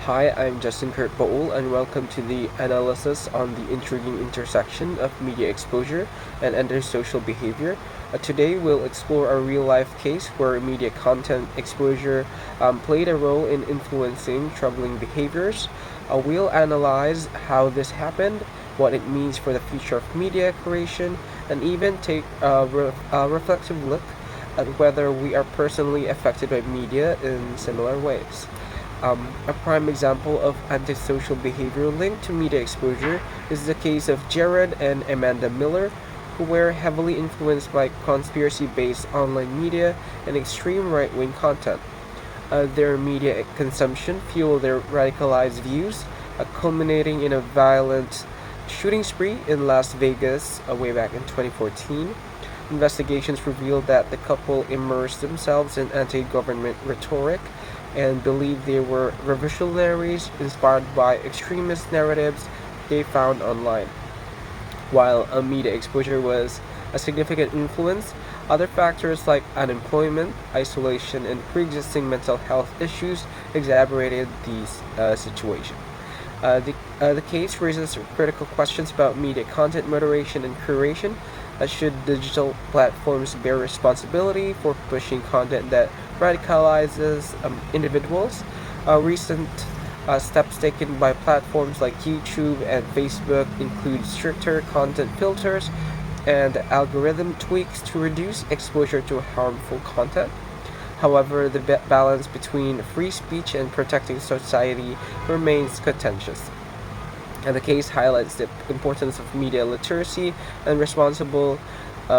Hi, I'm Justin Kurt Baul, and welcome to the analysis on the intriguing intersection of media exposure and antisocial behavior. Today, we'll explore a real life case where media content exposure played a role in influencing troubling behaviors. We'll analyze how this happened, what it means for the future of media creation, and even take a reflective look at whether we are personally affected by media in similar ways. A prime example of antisocial behavior linked to media exposure is the case of Jared and Amanda Miller, who were heavily influenced by conspiracy based online media and extreme right wing content. Their media consumption fueled their radicalized views, culminating in a violent shooting spree in Las Vegas way back in 2014. Investigations revealed that the couple immersed themselves in anti government rhetoric and believed they were revolutionaries inspired by extremist narratives they found online. While media exposure was a significant influence, other factors like unemployment, isolation, and pre-existing mental health issues exacerbated these situations. The case raises critical questions about media content moderation and curation. Should digital platforms bear responsibility for pushing content that radicalizes individuals? Recent steps taken by platforms like YouTube and Facebook include stricter content filters and algorithm tweaks to reduce exposure to harmful content. However, the balance between free speech and protecting society remains contentious. And the case highlights the importance of media literacy and responsible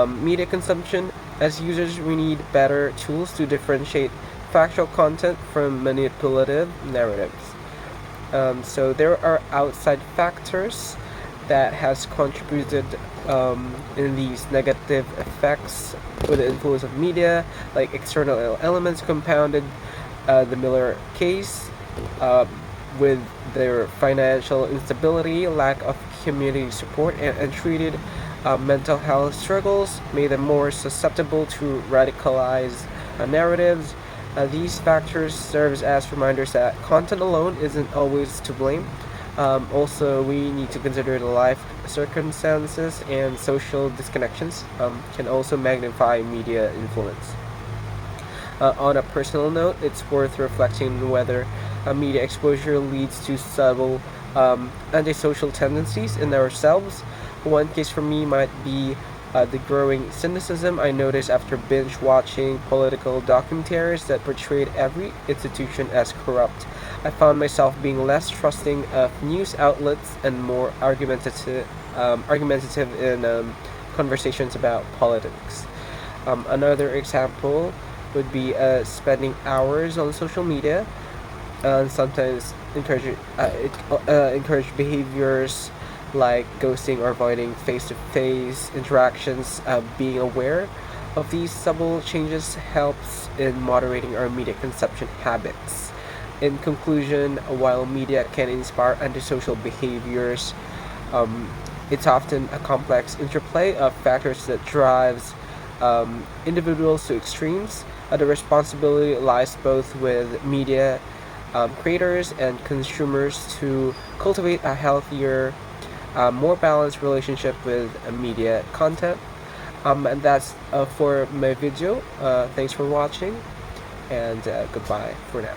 media consumption. As users, we need better tools to differentiate factual content from manipulative narratives. So there are outside factors that has contributed in these negative effects with the influence of media, like external elements compounded the Miller case with their financial instability, lack of community support, and untreated mental health struggles made them more susceptible to radicalized narratives. These factors serves as reminders that content alone isn't always to blame. Also, we need to consider the life circumstances and social disconnections can also magnify media influence. On a personal note, it's worth reflecting whether media exposure leads to subtle antisocial tendencies in ourselves. One case for me might be the growing cynicism I noticed after binge watching political documentaries that portrayed every institution as corrupt. I found myself being less trusting of news outlets and more argumentative in conversations about politics. Another example would be spending hours on social media and sometimes encourage behaviors like ghosting or avoiding face-to-face interactions. Being aware of these subtle changes helps in moderating our media consumption habits. In conclusion, while media can inspire antisocial behaviors, it's often a complex interplay of factors that drives individuals to extremes. The responsibility lies both with media creators and consumers to cultivate a healthier, more balanced relationship with media content. And that's for my video. Thanks for watching, and goodbye for now.